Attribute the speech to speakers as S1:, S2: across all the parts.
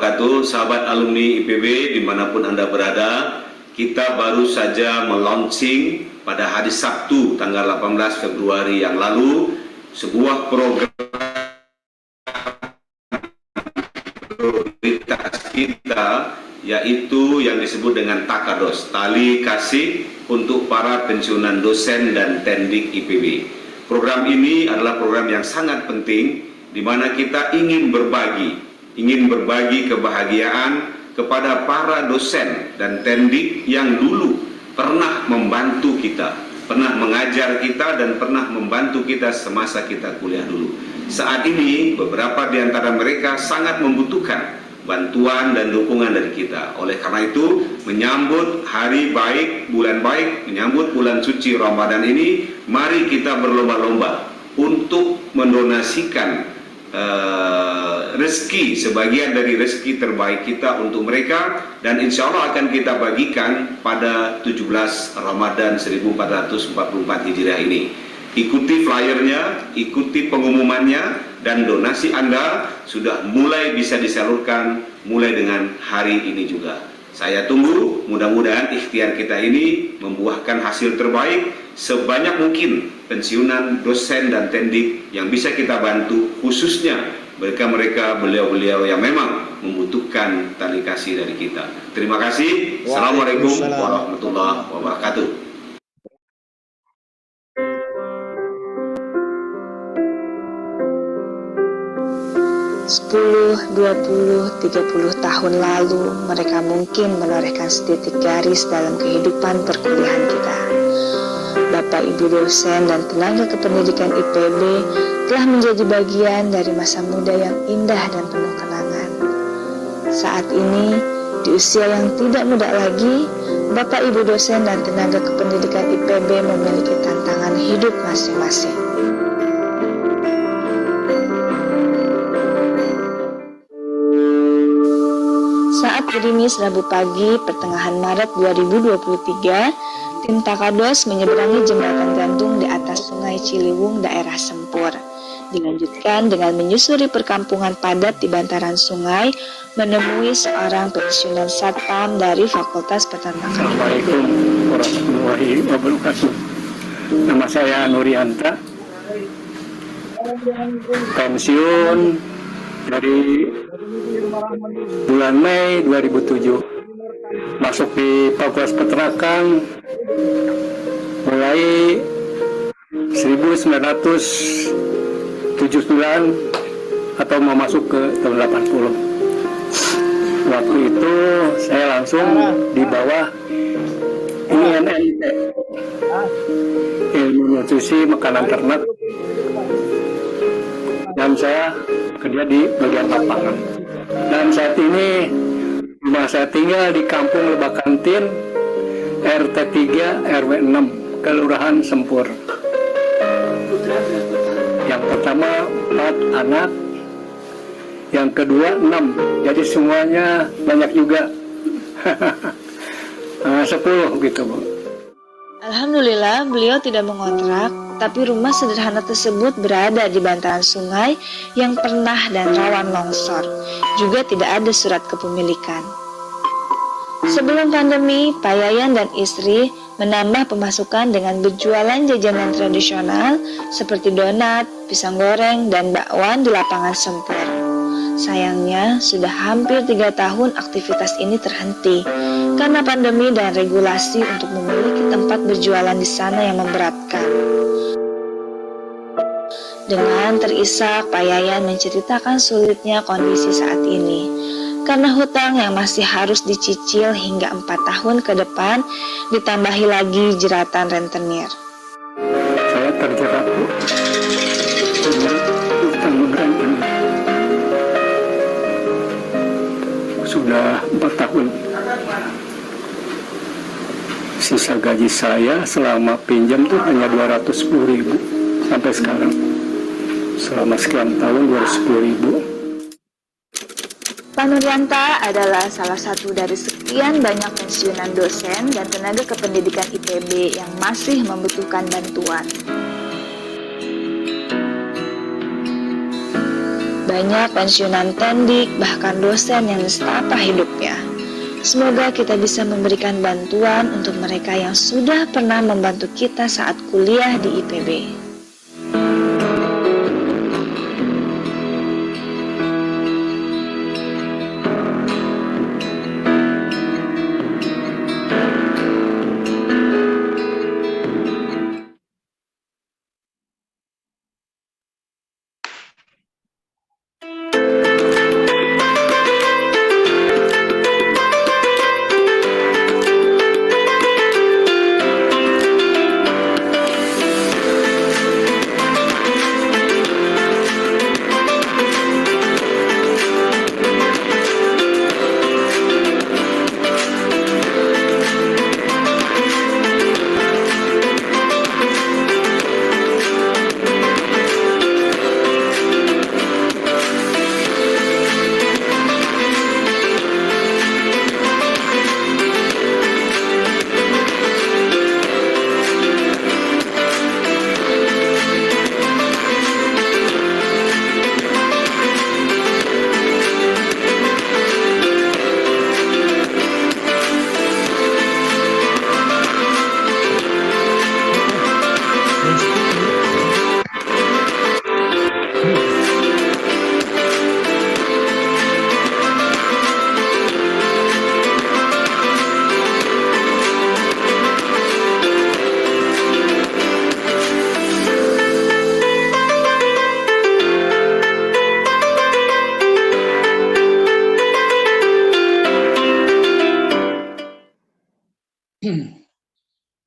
S1: wabarakatuh. Sahabat alumni IPB dimanapun Anda berada, kita baru saja melaunching pada hari Sabtu tanggal 18 Februari yang lalu sebuah program prioritas kita, yaitu yang disebut dengan Takados, tali kasih untuk para pensiunan dosen dan tendik IPB. Program ini adalah program yang sangat penting, di mana kita ingin berbagi kebahagiaan kepada para dosen dan tendik yang dulu pernah membantu kita, pernah mengajar kita, dan pernah membantu kita semasa kita kuliah dulu. Saat ini beberapa di antara mereka sangat membutuhkan bantuan dan dukungan dari kita. Oleh karena itu, menyambut hari baik, bulan baik, menyambut bulan suci Ramadan ini, mari kita berlomba-lomba untuk mendonasikan rezeki, sebagian dari rezeki terbaik kita untuk mereka, dan insya Allah akan kita bagikan pada 17 Ramadan 1444 Hijriah ini. Ikuti flyernya, ikuti pengumumannya, dan donasi Anda sudah mulai bisa disalurkan mulai dengan hari ini juga. Saya tunggu, mudah-mudahan ikhtiar kita ini membuahkan hasil terbaik. Sebanyak mungkin pensiunan dosen dan tendik yang bisa kita bantu, khususnya mereka-mereka, beliau-beliau yang memang membutuhkan tali kasih dari kita. Terima kasih. Assalamualaikum warahmatullahi wabarakatuh.
S2: 10, 20, 30 tahun lalu, mereka mungkin menorehkan setitik garis dalam kehidupan perkuliahan kita. Bapak Ibu dosen dan tenaga kependidikan IPB telah menjadi bagian dari masa muda yang indah dan penuh kenangan. Saat ini, di usia yang tidak muda lagi, Bapak Ibu dosen dan tenaga kependidikan IPB memiliki tantangan hidup masing-masing. Saat gerimis Rabu pagi pertengahan Maret 2023, tim Takados menyeberangi jembatan gantung di atas Sungai Ciliwung, daerah Sempur. Dilanjutkan dengan menyusuri perkampungan padat di bantaran sungai, menemui seorang pensiunan satpam dari Fakultas Peternakan.
S3: Assalamualaikum warahmatullahi wabarakatuh. Nama saya Nurianta, pensiun dari bulan Mei 2007, masuk di Fakultas Peternakan mulai 1979 atau mau masuk ke tahun 80. Waktu itu saya langsung di bawah INNT, ilmu nutrisi makanan ternak, dan saya kerja di bagian lapangan. Dan saat ini rumah saya tinggal di Kampung Lebakantin, RT 3 RW 6, Kelurahan Sempur. Yang pertama 4 anak, yang kedua 6, jadi semuanya banyak juga. 10 gitu, Bu.
S2: Alhamdulillah, beliau tidak mengontrak, tapi rumah sederhana tersebut berada di bantaran sungai yang pernah dan rawan longsor. Juga tidak ada surat kepemilikan. Sebelum pandemi, Pak Yayan dan istri menambah pemasukan dengan berjualan jajanan tradisional seperti donat, pisang goreng, dan bakwan di lapangan Sempur. Sayangnya, sudah hampir 3 tahun aktivitas ini terhenti karena pandemi dan regulasi untuk memiliki tempat berjualan di sana yang memberatkan. Dengan terisak, Pak Yayan menceritakan sulitnya kondisi saat ini karena hutang yang masih harus dicicil hingga 4 tahun ke depan, ditambahi lagi jeratan rentenir.
S3: Saya terjerat, Bu, hutang rentenir. Sudah 4 tahun. Sisa gaji saya selama pinjam tuh hanya 210.000 sampai sekarang. Selama sekian tahun 210.000.
S2: Pak Nurianta adalah salah satu dari sekian banyak pensiunan dosen dan tenaga kependidikan IPB yang masih membutuhkan bantuan. Banyak pensiunan tendik, bahkan dosen yang nestapa hidupnya. Semoga kita bisa memberikan bantuan untuk mereka yang sudah pernah membantu kita saat kuliah di IPB.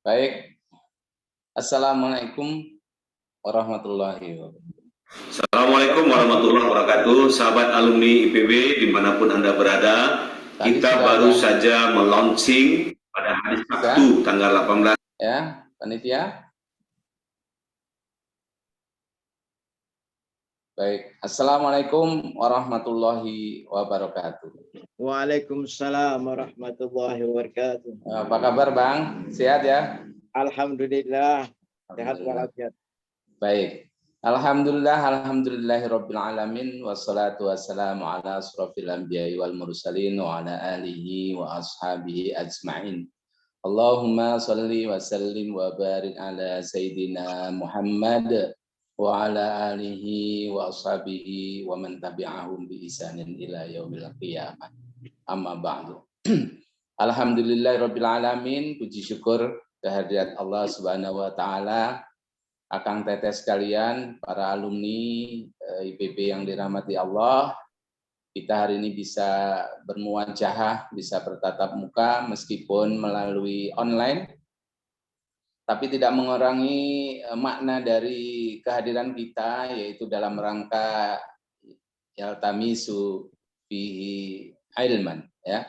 S4: Baik, Assalamualaikum warahmatullahi wabarakatuh.
S1: Assalamualaikum warahmatullahi wabarakatuh, sahabat alumni IPB dimanapun Anda berada. Kita baru saja melaunching pada hari Sabtu tanggal 18.
S4: Ya, panitia. Baik, Assalamualaikum warahmatullahi wabarakatuh.
S5: Waalaikumsalam warahmatullahi wabarakatuh.
S4: Apa kabar Bang? Sehat ya?
S5: Alhamdulillah, sehat walafiat.
S4: Baik. Alhamdulillahirabbil alamin wassalatu wassalamu ala asrofil anbiya'i wal mursalin wa ala alihi wa ashabihi ajma'in. Allahumma shalli wa sallim wa barik ala sayyidina Muhammad wa ala alihi wa ashabihi wa man tabi'ahum bi ihsanin ila yaumil qiyamah. Amma ba'du. Alhamdulillahirabbil alamin, puji syukur kehadirat Allah Subhanahu wa taala. Akang teteh sekalian, para alumni IPB yang dirahmati Allah, kita hari ini bisa bermuajahah, bisa bertatap muka meskipun melalui online, tapi tidak mengurangi makna dari kehadiran kita, yaitu dalam rangka yaltamisu fihi ilman, ya,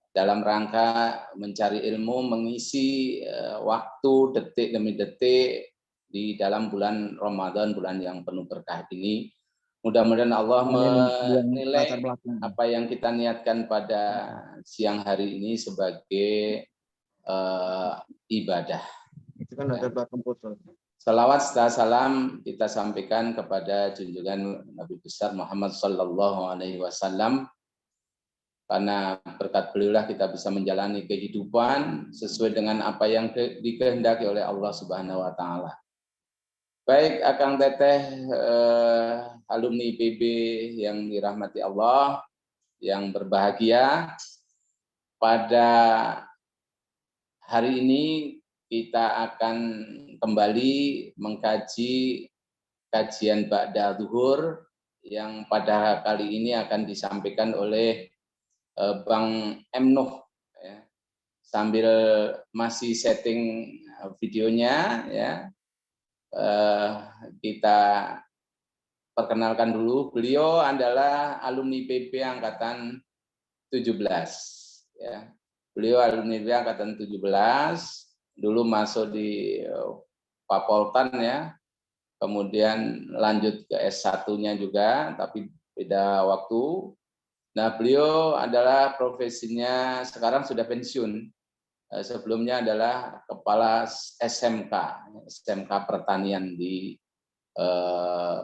S4: dalam rangka mencari ilmu, mengisi waktu detik demi detik di dalam bulan Ramadan, bulan yang penuh berkah ini. Mudah-mudahan Allah menilai apa yang kita niatkan pada siang hari ini sebagai ibadah.
S5: Itu kan ada belakang foto.
S4: Salawat serta salam kita sampaikan kepada junjungan Nabi besar Muhammad Sallallahu Alaihi Wasallam, karena berkat beliaulah kita bisa menjalani kehidupan sesuai dengan apa yang dikehendaki oleh Allah Subhanahu Wa Taala. Baik, Akang Teteh, alumni IPB yang dirahmati Allah, yang berbahagia, pada hari ini kita akan kembali mengkaji kajian Ba'da Zuhur yang pada kali ini akan disampaikan oleh Bang Emnuh, ya. Sambil masih setting videonya, ya, kita perkenalkan dulu. Beliau adalah alumni IPB angkatan 17, ya. Beliau alumni IPB angkatan 17, dulu masuk di Papoltan, ya. Kemudian lanjut ke S1-nya juga, tapi beda waktu. Nah, beliau adalah profesinya sekarang sudah pensiun. Sebelumnya adalah kepala SMK Pertanian di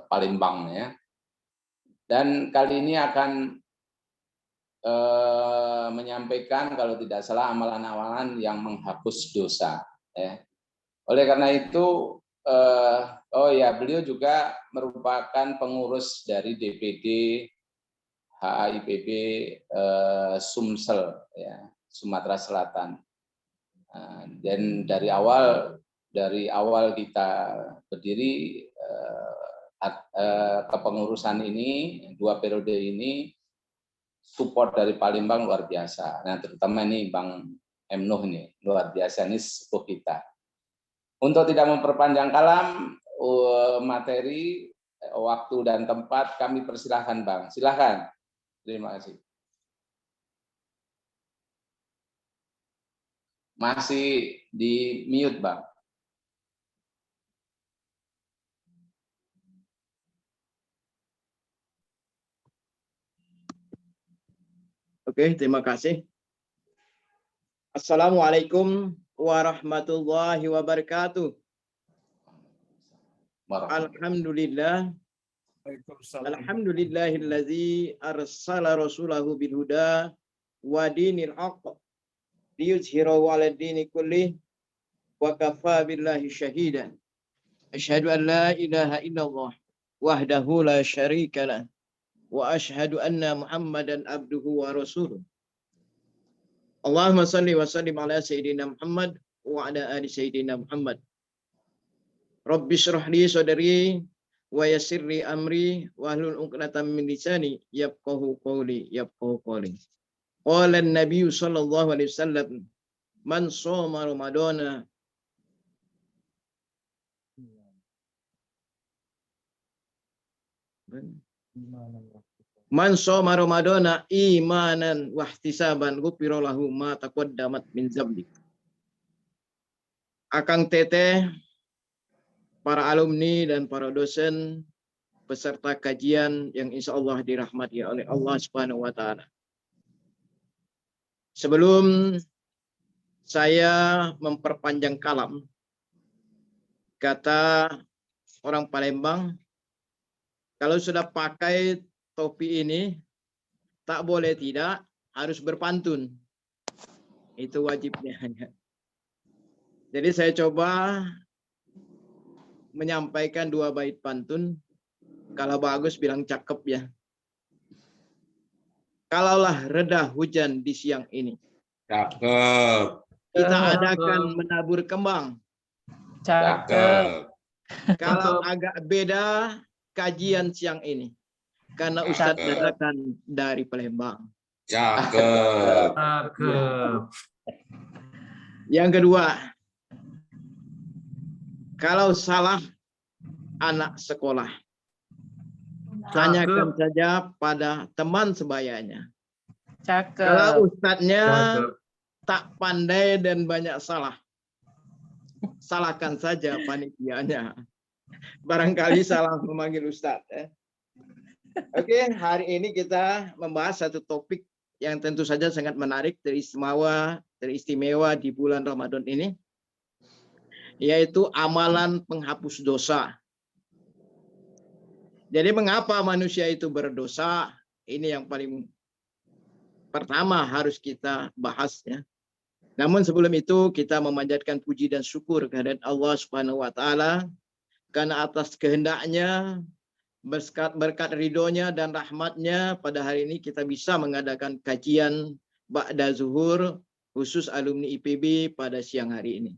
S4: Palembang, ya. Dan kali ini akan menyampaikan kalau tidak salah amalan-amalan yang menghapus dosa. Ya. Oleh karena itu, beliau juga merupakan pengurus dari DPD HAIPB Sumsel, ya, Sumatera Selatan. Dan dari awal kita berdiri kepengurusan ini, 2 periode ini, support dari Palembang luar biasa. Nah, terutama ini Bang Emnuh ini luar biasa, ini sepuh kita. Untuk tidak memperpanjang kalam, materi, waktu dan tempat kami persilahkan Bang. Silahkan. Terima kasih. Masih di mute Bang.
S5: Oke, terima kasih. Assalamualaikum warahmatullahi wabarakatuh. Alhamdulillah. Alhamdulillahillazi arsala rasulahu bil huda wa dinil haqq liyuzhirahu 'ala dini kullih wa kafa billahi syahida. Asyhadu an la ilaha illallah wahdahu la syarika lah wa asyhadu anna Muhammadan abduhu wa rasuluh. Allahumma salli wa sallim ala sayyidina Muhammad wa ala ali sayyidina Muhammad. Rabbi shrah li sadri wa yassir li amri wa hlul 'uqdatam min lisani yafqahu qawli. Qala an-nabiy sallallahu alaihi wasallam, man shoma ramadana imanan wa ihtisaban ghufira lahu ma taqaddamat min dzambi. Akang teteh, para alumni dan para dosen peserta kajian yang insya Allah dirahmati oleh Allah Subhanahu wa Ta'ala. Sebelum saya memperpanjang kalam, kata orang Palembang, kalau sudah pakai topi ini, tak boleh tidak, harus berpantun. Itu wajibnya. Jadi saya coba menyampaikan 2 bait pantun. Kalau bagus bilang cakep ya. Kalaulah reda hujan di siang ini,
S6: Cakep.
S5: kita adakan menabur kembang.
S6: Cakep.
S5: Kalau agak beda kajian siang ini, karena Ustadz dadakan dari Palembang.
S6: Cakep.
S5: Yang kedua, kalau salah anak sekolah, tanyakan saja pada teman sebayanya. Kalau ustadznya tak pandai dan banyak salah, salahkan saja panitianya. Barangkali salah memanggil ustadz. Oke, hari ini kita membahas satu topik yang tentu saja sangat menarik, teristimewa di bulan Ramadan ini, yaitu amalan penghapus dosa. Jadi mengapa manusia itu berdosa? Ini yang paling pertama harus kita bahas ya. Namun sebelum itu kita memanjatkan puji dan syukur kehadirat Allah Subhanahu wa Ta'ala, karena atas kehendaknya, berkat ridhonya dan rahmatnya, pada hari ini kita bisa mengadakan kajian ba'da zuhur khusus alumni IPB pada siang hari ini.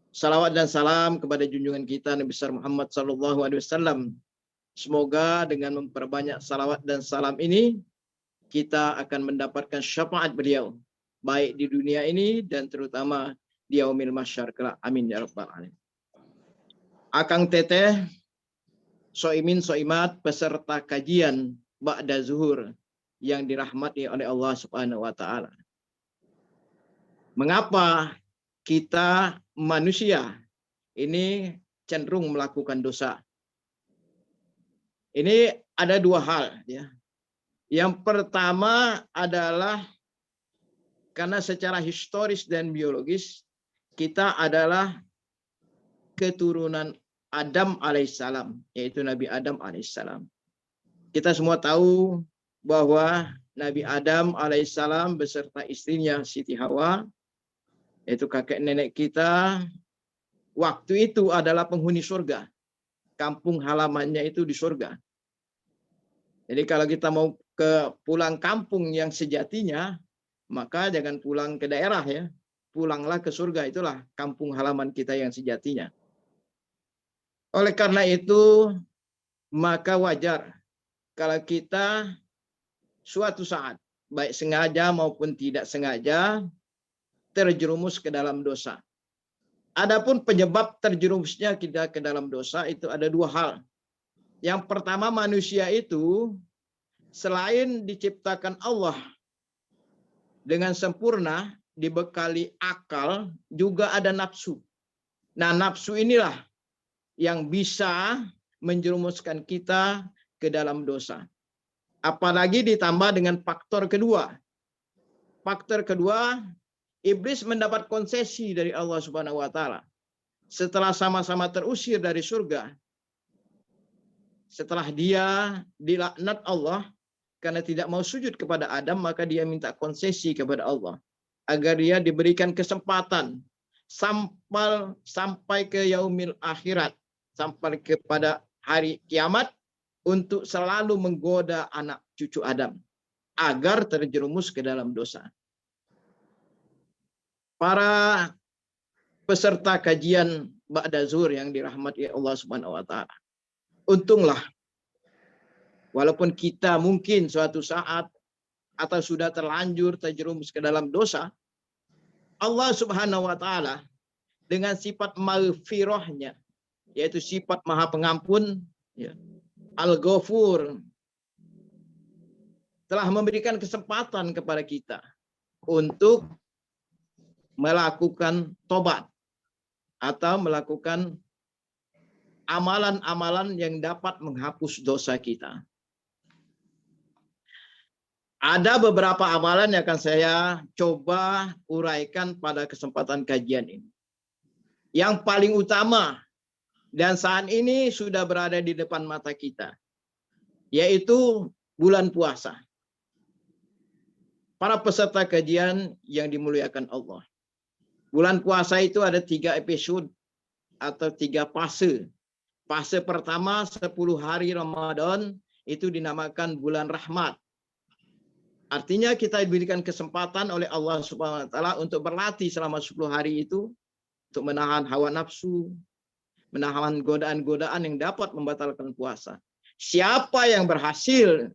S5: Salawat dan salam kepada junjungan kita Nabi besar Muhammad SAW. Semoga dengan memperbanyak salawat dan salam ini, kita akan mendapatkan syafaat beliau, baik di dunia ini dan terutama di yaumil mahsyar kelak. Amin ya rabbal alamin. Akang teteh, soimin soimat peserta kajian ba'da zuhur yang dirahmati oleh Allah Subhanahu wa Ta'ala. Mengapa kita manusia ini cenderung melakukan dosa? Ini ada 2 hal ya. Yang pertama adalah karena secara historis dan biologis kita adalah keturunan Adam alaihissalam, yaitu Nabi Adam alaihissalam. Kita semua tahu bahwa Nabi Adam alaihissalam beserta istrinya Siti Hawa, yaitu kakek nenek kita, waktu itu adalah penghuni surga. Kampung halamannya itu di surga. Jadi kalau kita mau pulang kampung yang sejatinya, maka jangan pulang ke daerah ya. Pulanglah ke surga, itulah kampung halaman kita yang sejatinya. Oleh karena itu, maka wajar kalau kita suatu saat, baik sengaja maupun tidak sengaja, terjerumus ke dalam dosa. Adapun penyebab terjerumusnya kita ke dalam dosa itu ada dua hal. Yang pertama, manusia itu selain diciptakan Allah dengan sempurna, dibekali akal, juga ada nafsu. Nah, nafsu inilah yang bisa menjerumuskan kita ke dalam dosa. Apalagi ditambah dengan faktor kedua. Faktor kedua, iblis mendapat konsesi dari Allah Subhanahu wa taala. Setelah sama-sama terusir dari surga, setelah dia dilaknat Allah karena tidak mau sujud kepada Adam, maka dia minta konsesi kepada Allah agar dia diberikan kesempatan sampai ke yaumil akhirat, sampai kepada hari kiamat, untuk selalu menggoda anak cucu Adam agar terjerumus ke dalam dosa. Para peserta kajian Ba'da Zuhur yang dirahmati Allah Subhanahu wa taala, untunglah walaupun kita mungkin suatu saat atau sudah terlanjur terjerumus ke dalam dosa, Allah Subhanahu wa taala dengan sifat maghfirahnya, yaitu sifat Maha Pengampun, ya, Al-Ghafur, telah memberikan kesempatan kepada kita untuk melakukan tobat atau melakukan amalan-amalan yang dapat menghapus dosa kita. Ada beberapa amalan yang akan saya coba uraikan pada kesempatan kajian ini. Yang paling utama dan saat ini sudah berada di depan mata kita, yaitu bulan puasa. Para peserta kajian yang dimuliakan Allah. Bulan puasa itu ada 3 episode atau 3 fase. Fase pertama 10 hari Ramadan itu dinamakan bulan rahmat. Artinya kita diberikan kesempatan oleh Allah Subhanahu wa taala untuk berlatih selama 10 hari itu untuk menahan hawa nafsu, menahan godaan-godaan yang dapat membatalkan puasa. Siapa yang berhasil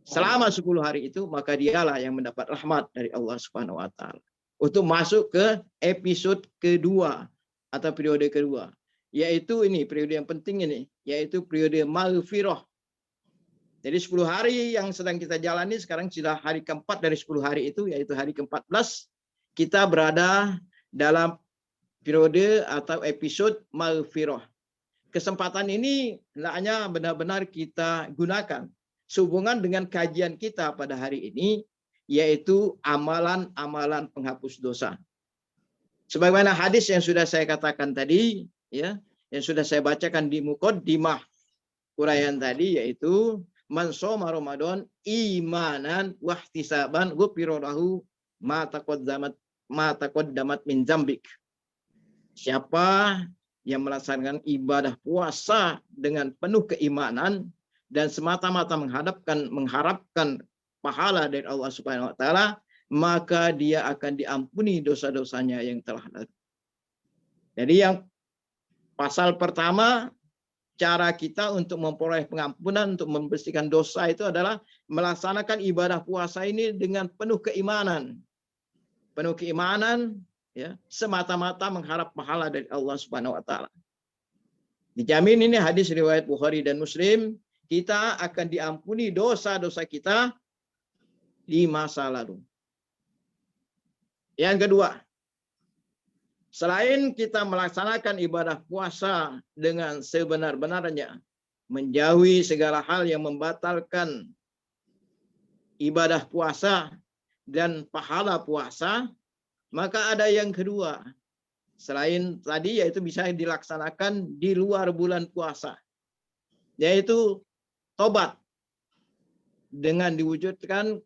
S5: selama 10 hari itu, maka dialah yang mendapat rahmat dari Allah Subhanahu wa taala. Untuk masuk ke episode kedua atau periode kedua, yaitu ini periode yang penting ini, yaitu periode maghfirah. Jadi 10 hari yang sedang kita jalani sekarang sudah hari keempat dari 10 hari itu, yaitu hari ke-14. Kita berada dalam periode atau episode maghfirah. Kesempatan ini hendaknya benar-benar kita gunakan sehubungan dengan kajian kita pada hari ini, yaitu amalan-amalan penghapus dosa. Sebagaimana hadis yang sudah saya katakan tadi, ya, yang sudah saya bacakan di muqaddimah uraian tadi, yaitu man shoma Ramadan imanan wahtisaban ghufira lahu ma taqaddamat min dzambik. Siapa yang melaksanakan ibadah puasa dengan penuh keimanan dan semata-mata mengharapkan pahala dari Allah Subhanahu wa taala, maka dia akan diampuni dosa-dosanya yang telah lalu. Jadi yang pasal pertama, cara kita untuk memperoleh pengampunan, untuk membersihkan dosa itu adalah melaksanakan ibadah puasa ini dengan penuh keimanan. Penuh keimanan, ya, semata-mata mengharap pahala dari Allah Subhanahu wa taala. Dijamin ini hadis riwayat Bukhari dan Muslim, kita akan diampuni dosa-dosa kita di masa lalu. Yang kedua, selain kita melaksanakan ibadah puasa dengan sebenar-benarnya, menjauhi segala hal yang membatalkan ibadah puasa dan pahala puasa, maka ada yang kedua. Selain tadi, yaitu bisa dilaksanakan di luar bulan puasa, yaitu tobat dengan diwujudkan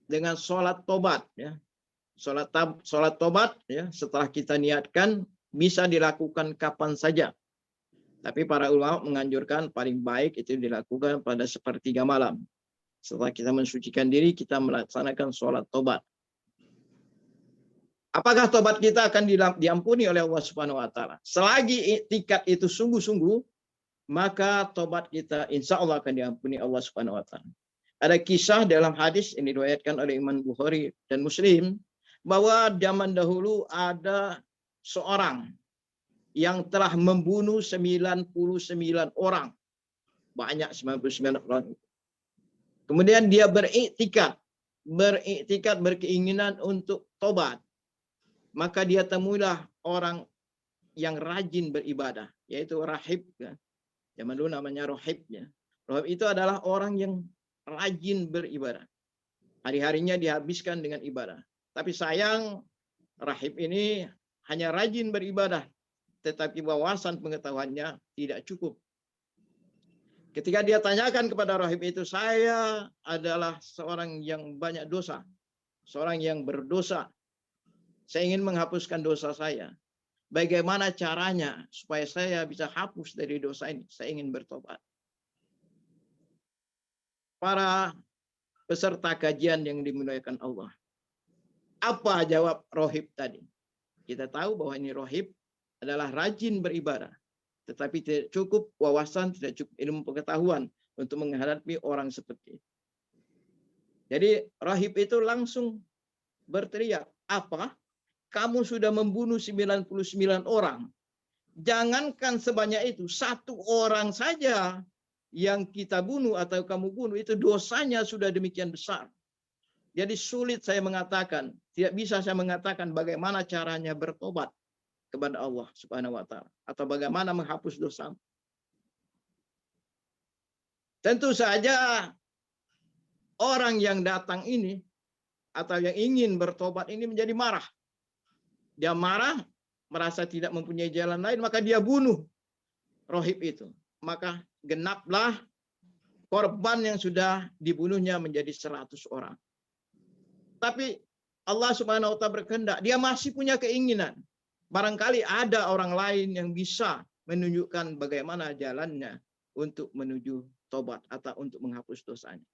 S5: dengan sholat tobat, ya. Sholat tobat, ya, setelah kita niatkan bisa dilakukan kapan saja. Tapi para ulama menganjurkan paling baik itu dilakukan pada sepertiga malam. Setelah kita mensucikan diri, kita melaksanakan sholat tobat. Apakah tobat kita akan diampuni oleh Allah Subhanahu wa taala? Selagi iktikad itu sungguh-sungguh, maka tobat kita insya Allah akan diampuni Allah Subhanahu wa taala. Ada kisah dalam hadis ini diriwayatkan oleh Imam Bukhari dan Muslim bahwa zaman dahulu ada seorang yang telah membunuh 99 orang. Banyak 99 orang. Kemudian dia beriktikad berkeinginan untuk tobat. Maka dia temuilah orang yang rajin beribadah, yaitu rahib. Zaman dulu namanya rahib. Rahib itu adalah orang yang rajin beribadah. Hari-harinya dihabiskan dengan ibadah. Tapi sayang, rahib ini hanya rajin beribadah, tetapi wawasan pengetahuannya tidak cukup. Ketika dia tanyakan kepada rahib itu, saya adalah seorang yang banyak dosa, seorang yang berdosa. Saya ingin menghapuskan dosa saya. Bagaimana caranya supaya saya bisa hapus dari dosa ini? Saya ingin bertobat. Para peserta kajian yang dimuliakan Allah, apa jawab rohib tadi? Kita tahu bahwa ini rohib adalah rajin beribadah, tetapi tidak cukup wawasan, tidak cukup ilmu pengetahuan untuk menghadapi orang seperti itu. Jadi rohib itu langsung berteriak, apa? Kamu sudah membunuh 99 orang. Jangankan sebanyak itu, satu orang saja yang kita bunuh atau kamu bunuh, itu dosanya sudah demikian besar. Jadi sulit saya mengatakan, tidak bisa saya mengatakan bagaimana caranya bertobat kepada Allah Subhanahu wa taala atau bagaimana menghapus dosa. Tentu saja orang yang datang ini atau yang ingin bertobat ini menjadi marah. Dia marah, merasa tidak mempunyai jalan lain, maka dia bunuh rohib itu. Maka genaplah korban yang sudah dibunuhnya menjadi 100 orang. Tapi Allah Subhanahu wa taala berkehendak, dia masih punya keinginan. Barangkali ada orang lain yang bisa menunjukkan bagaimana jalannya untuk menuju tobat atau untuk menghapus dosanya.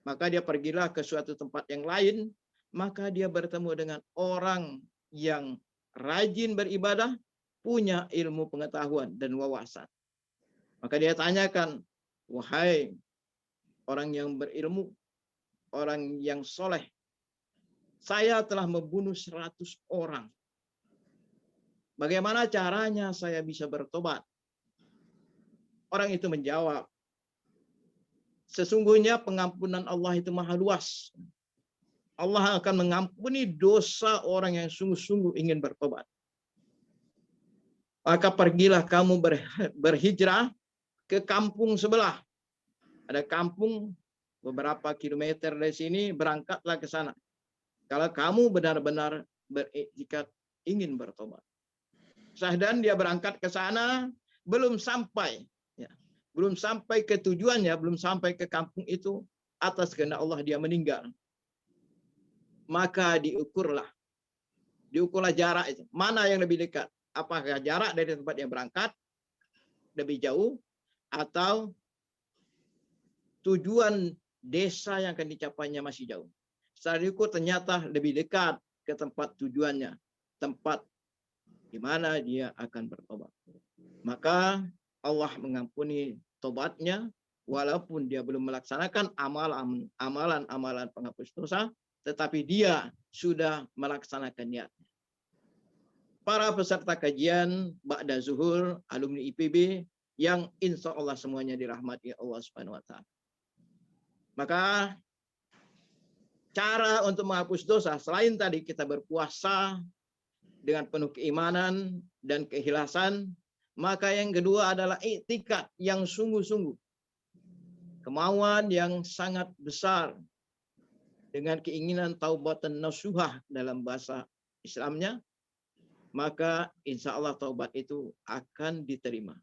S5: Maka dia pergilah ke suatu tempat yang lain, maka dia bertemu dengan orang yang rajin beribadah, punya ilmu pengetahuan dan wawasan. Maka dia tanyakan, wahai orang yang berilmu, orang yang soleh, saya telah membunuh 100 orang. Bagaimana caranya saya bisa bertobat? Orang itu menjawab, sesungguhnya pengampunan Allah itu maha luas. Allah akan mengampuni dosa orang yang sungguh-sungguh ingin bertobat. Maka pergilah kamu berhijrah ke kampung sebelah. Ada kampung beberapa kilometer dari sini, berangkatlah ke sana. Kalau kamu benar-benar beriktikad ingin bertobat. Sahdan dia berangkat ke sana, belum sampai. Belum sampai ke tujuannya, belum sampai ke kampung itu, atas kehendak Allah dia meninggal. Maka diukurlah jarak itu. Mana yang lebih dekat? Apakah jarak dari tempat yang berangkat lebih jauh atau tujuan desa yang akan dicapainya masih jauh? Setelah diukur ternyata lebih dekat ke tempat tujuannya, tempat di mana dia akan bertobat. Maka Allah mengampuni tobatnya walaupun dia belum melaksanakan amalan penghapus dosa, tetapi dia sudah melaksanakan niatnya. Para peserta kajian Ba'da Zuhur, alumni IPB, yang insya Allah semuanya dirahmati Allah Subhanahu wa taala. Maka cara untuk menghapus dosa, selain tadi kita berpuasa dengan penuh keimanan dan keikhlasan, maka yang kedua adalah iktikad yang sungguh-sungguh. Kemauan yang sangat besar dengan keinginan taubatan nasuhah dalam bahasa Islamnya, maka insya Allah taubat itu akan diterima.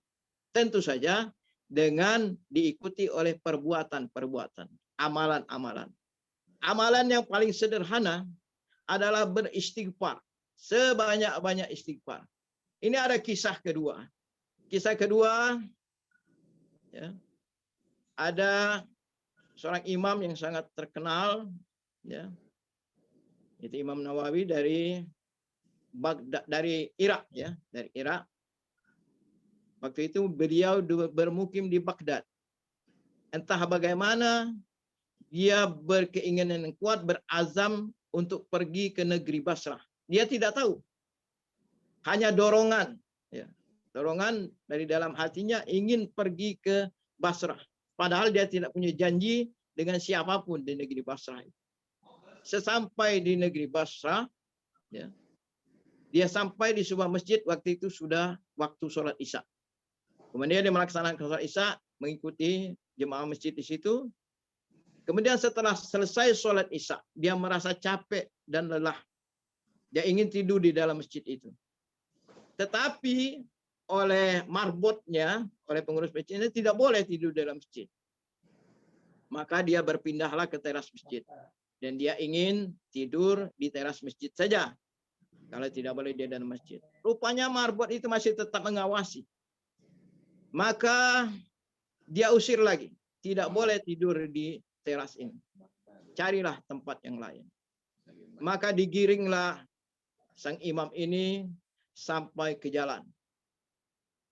S5: Tentu saja dengan diikuti oleh perbuatan-perbuatan, amalan-amalan. Amalan yang paling sederhana adalah beristighfar, sebanyak-banyak istighfar. Ini ada kisah kedua. Kisah kedua, ya, ada seorang imam yang sangat terkenal, ya, itu Imam Nawawi dari Baghdad, dari Irak, ya, dari Irak. Waktu itu beliau bermukim di Baghdad. Entah bagaimana dia berkeinginan yang kuat, berazam untuk pergi ke negeri Basrah. Dia tidak tahu, hanya dorongan, ya, dorongan dari dalam hatinya ingin pergi ke Basrah. Padahal dia tidak punya janji dengan siapapun di negeri Basrah. Sesampai di negeri Basrah, ya, dia sampai di sebuah masjid. Waktu itu sudah waktu sholat Isya. Kemudian dia melaksanakan sholat Isya, mengikuti jemaah masjid di situ. Kemudian setelah selesai sholat Isya, dia merasa capek dan lelah. Dia ingin tidur di dalam masjid itu. Tetapi oleh marbotnya, oleh pengurus masjid ini, tidak boleh tidur dalam masjid. Maka dia berpindahlah ke teras masjid. Dan dia ingin tidur di teras masjid saja. Kalau tidak boleh dia dalam masjid. Rupanya marbot itu masih tetap mengawasi. Maka dia usir lagi. Tidak boleh tidur di teras ini. Carilah tempat yang lain. Maka digiringlah sang imam ini sampai ke jalan.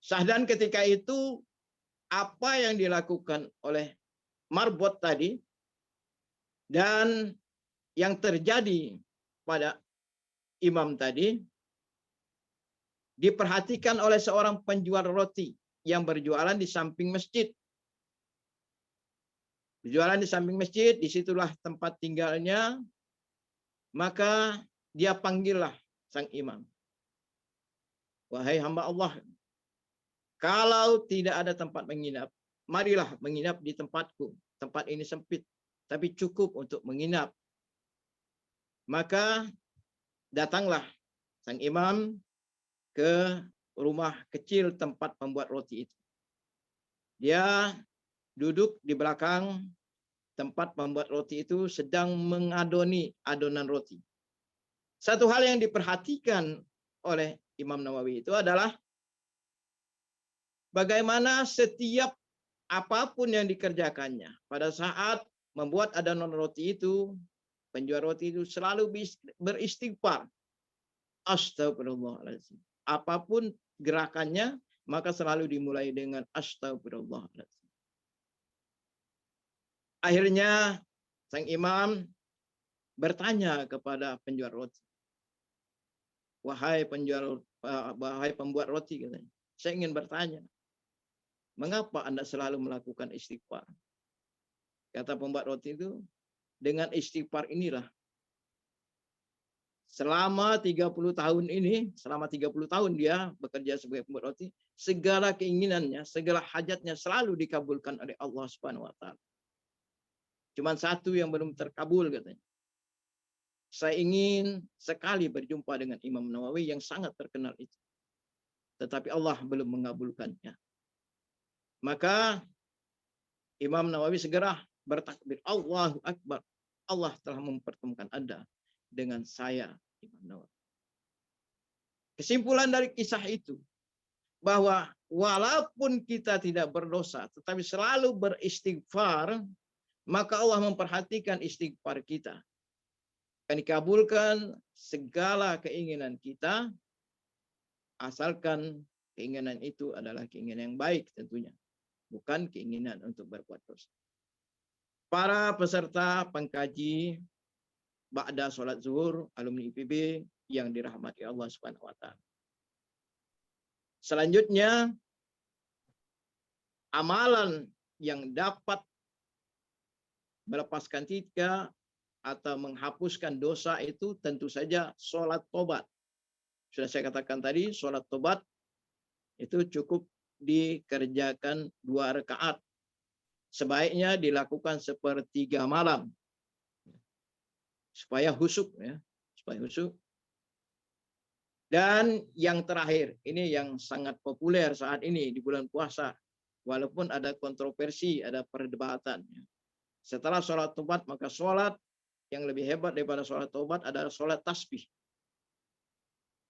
S5: Sahdan ketika itu, apa yang dilakukan oleh marbot tadi dan yang terjadi pada imam tadi diperhatikan oleh seorang penjual roti yang berjualan di samping masjid. Berjualan di samping masjid, disitulah tempat tinggalnya. Maka dia panggillah sang imam. Wahai hamba Allah, kalau tidak ada tempat menginap, marilah menginap di tempatku. Tempat ini sempit, tapi cukup untuk menginap. Maka datanglah sang imam ke rumah kecil tempat membuat roti itu. Dia duduk di belakang tempat membuat roti itu, sedang mengadoni adonan roti. Satu hal yang diperhatikan oleh Imam Nawawi itu adalah bagaimana setiap apapun yang dikerjakannya pada saat membuat adonan roti itu, penjual roti itu selalu beristighfar. Astagfirullahaladzim. Apapun gerakannya, maka selalu dimulai dengan astagfirullahaladzim. Akhirnya sang imam bertanya kepada penjual roti. Wahai pembuat roti, katanya, saya ingin bertanya, mengapa Anda selalu melakukan istighfar? Kata pembuat roti itu, dengan istighfar inilah selama 30 tahun ini, selama 30 tahun dia bekerja sebagai pembuat roti, segala keinginannya, segala hajatnya selalu dikabulkan oleh Allah Subhanahu wa taala. Cuman satu yang belum terkabul, katanya. Saya ingin sekali berjumpa dengan Imam Nawawi yang sangat terkenal itu. Tetapi Allah belum mengabulkannya. Maka Imam Nawawi segera bertakbir, Allahu Akbar. Allah telah mempertemukan Anda dengan saya, Imam Nawawi. Kesimpulan dari kisah itu, bahwa walaupun kita tidak berdosa, tetapi selalu beristighfar, maka Allah memperhatikan istighfar kita. Akan dikabulkan segala keinginan kita, asalkan keinginan itu adalah keinginan yang baik tentunya, bukan keinginan untuk berbuat dosa. Para peserta pengkaji ba'da sholat zuhur, alumni IPB yang dirahmati Allah Subhanahu wa taala. Selanjutnya, amalan yang dapat melepaskan tiga atau menghapuskan dosa itu tentu saja sholat tobat. Sudah saya katakan tadi, sholat tobat itu cukup dikerjakan 2 rakaat. Sebaiknya dilakukan sepertiga malam. Supaya khusyuk, ya, supaya khusyuk. Dan yang terakhir, ini yang sangat populer saat ini di bulan puasa, walaupun ada kontroversi, ada perdebatan. Setelah sholat taubat, maka sholat yang lebih hebat daripada sholat taubat adalah sholat tasbih.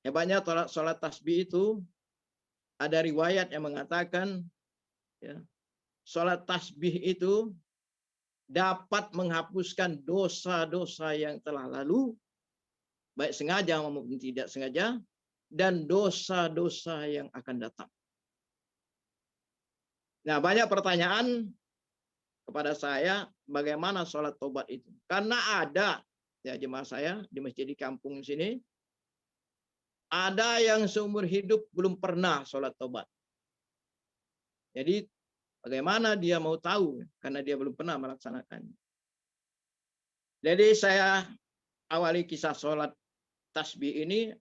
S5: Hebatnya sholat tasbih itu, ada riwayat yang mengatakan, ya, sholat tasbih itu dapat menghapuskan dosa-dosa yang telah lalu, baik sengaja maupun tidak sengaja, dan dosa-dosa yang akan datang. Nah, banyak pertanyaan kepada saya, bagaimana sholat taubat itu? Karena ada, ya jemaah saya di masjid di kampung sini, ada yang seumur hidup belum pernah sholat taubat. Jadi bagaimana dia mau tahu, karena dia belum pernah melaksanakannya. Jadi saya awali kisah sholat tasbih ini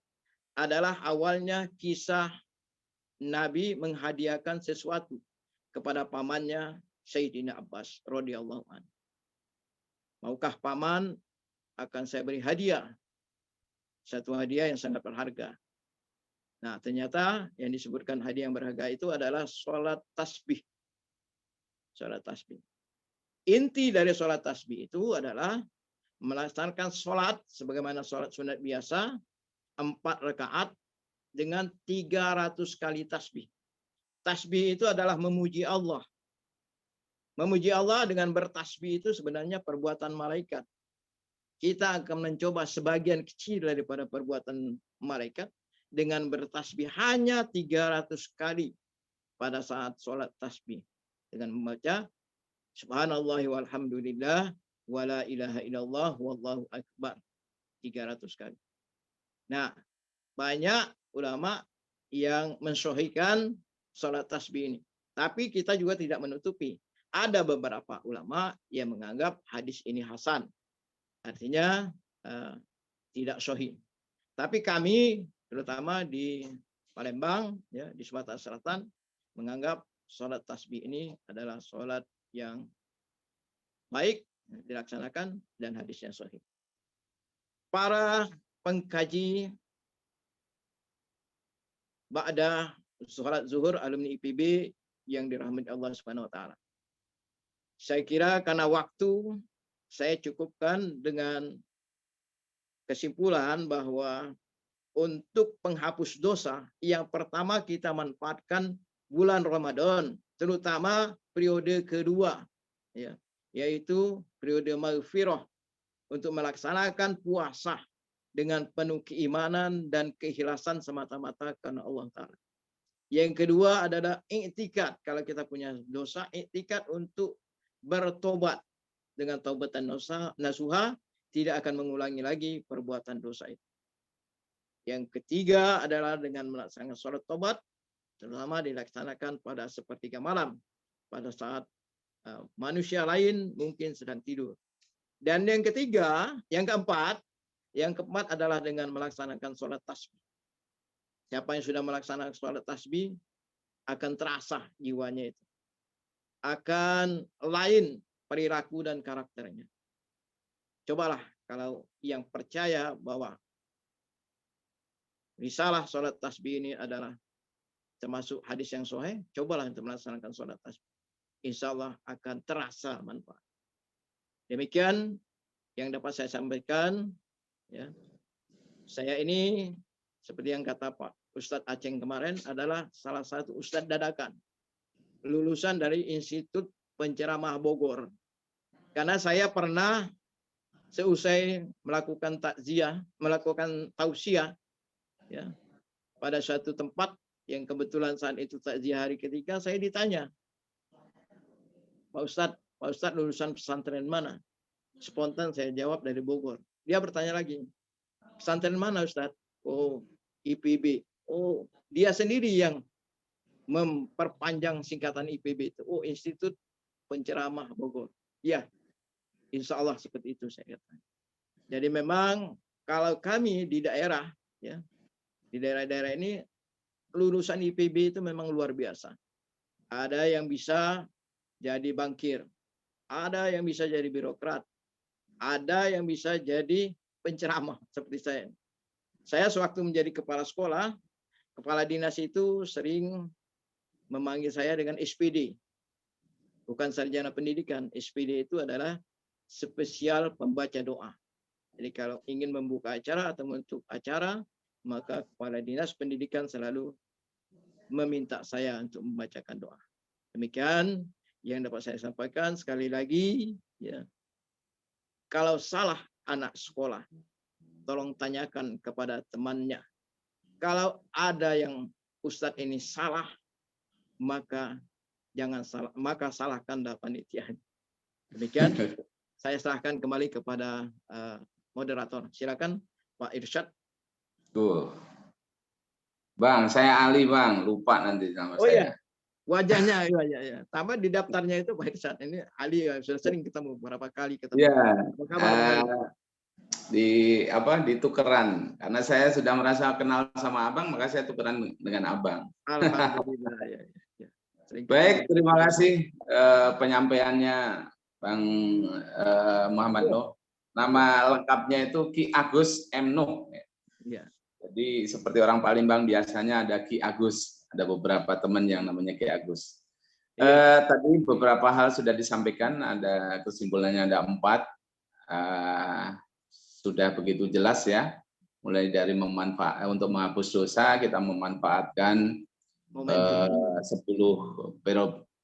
S5: adalah awalnya kisah Nabi menghadiahkan sesuatu kepada pamannya Sayyidina Abbas radhiyallahu anhu. Maukah paman akan saya beri hadiah? Satu hadiah yang sangat berharga. Nah, ternyata yang disebutkan hadiah yang berharga itu adalah sholat tasbih. Sholat tasbih. Inti dari sholat tasbih itu adalah melaksanakan sholat sebagaimana sholat sunat biasa, 4 rakaat dengan 300 kali tasbih. Tasbih itu adalah memuji Allah. Memuji Allah dengan bertasbih itu sebenarnya perbuatan malaikat. Kita akan mencoba sebagian kecil daripada perbuatan malaikat dengan bertasbih hanya 300 kali pada saat sholat tasbih. Dengan membaca subhanallah walhamdulillah wala ilaha illallah wallahu akbar 300 kali. Nah, banyak ulama yang mensahihkan sholat tasbih ini. Tapi kita juga tidak menutupi. Ada beberapa ulama yang menganggap hadis ini hasan. Artinya tidak sahih. Tapi kami, terutama di Palembang, ya, di Sumatera Selatan, menganggap sholat tasbih ini adalah sholat yang baik dilaksanakan dan hadisnya sahih. Para pengkaji ba'da sholat zuhur alumni IPB yang dirahmati Allah Subhanahu wa taala. Saya kira karena waktu saya cukupkan dengan kesimpulan bahwa untuk penghapus dosa yang pertama kita manfaatkan bulan Ramadan, terutama periode kedua, ya, yaitu periode maghfirah, untuk melaksanakan puasa dengan penuh keimanan dan keikhlasan semata-mata karena Allah Ta'ala. Yang kedua adalah i'tikad. Kalau kita punya dosa, i'tikad untuk bertobat dengan taubatan nasuha, tidak akan mengulangi lagi perbuatan dosa itu. Yang ketiga adalah dengan melaksanakan sholat tobat, terutama dilaksanakan pada sepertiga malam, pada saat manusia lain mungkin sedang tidur. Dan yang ketiga, yang keempat adalah dengan melaksanakan sholat tasbih. Siapa yang sudah melaksanakan sholat tasbih akan terasa jiwanya itu. Akan lain perilaku dan karakternya. Cobalah kalau yang percaya bahwa risalah sholat tasbih ini adalah termasuk hadis yang sahih, cobalah untuk melaksanakan sholat tasbih. Insya Allah akan terasa manfaat. Demikian yang dapat saya sampaikan. Ya. Saya ini seperti yang kata Pak Ustadz Aceh kemarin adalah salah satu Ustadz dadakan. Lulusan dari Institut Penceramah Bogor. Karena saya pernah seusai melakukan takziah, melakukan tausiah, ya, pada suatu tempat yang kebetulan saat itu takziah hari ketiga, saya ditanya, Pak Ustadz lulusan pesantren mana? Spontan saya jawab dari Bogor. Dia bertanya lagi, pesantren mana Ustadz? Oh, IPB. Oh, dia sendiri yang memperpanjang singkatan IPB itu. Oh, Institut Penceramah Bogor. Ya, insya Allah seperti itu saya katakan. Jadi memang kalau kami di daerah, ya, di daerah-daerah ini lulusan IPB itu memang luar biasa. Ada yang bisa jadi bankir, ada yang bisa jadi birokrat, ada yang bisa jadi penceramah seperti saya. Saya sewaktu menjadi kepala sekolah, kepala dinas itu sering memanggil saya dengan SPD. bukan sarjana pendidikan. SPD itu adalah spesial pembaca doa. Jadi kalau ingin membuka acara atau menutup acara, maka kepala dinas pendidikan selalu meminta saya untuk membacakan doa. Demikian yang dapat saya sampaikan. Sekali lagi, ya, kalau salah anak sekolah, tolong tanyakan kepada temannya. Kalau ada yang Ustadz ini salah, maka jangan salah, maka salahkanlah panitia. Demikian, saya serahkan kembali kepada moderator. Silakan Pak Irsyad.
S4: Tuh. Bang, saya Ali Bang, lupa nanti nama
S5: Oh
S4: saya.
S5: iya, wajahnya ya. Tambah di daftarnya itu Pak Irsyad. Ini Ali sudah sering ketemu beberapa kali ketemu.
S4: Iya.
S5: Apa kabar, Bang Ali?
S4: Ditukeran karena saya sudah merasa kenal sama Abang, maka saya tukeran dengan Abang.
S5: Alhamdulillah ya.
S4: Baik, terima kasih penyampaiannya Bang Muhammad Nuh. Nama lengkapnya itu Ki Agus M. Nuh.
S5: Ya.
S4: Jadi seperti orang Palembang biasanya ada Ki Agus, ada beberapa teman yang namanya Ki Agus. Tadi beberapa hal sudah disampaikan, ada kesimpulannya ada 4. Sudah begitu jelas ya, mulai dari untuk menghapus dosa, kita memanfaatkan 10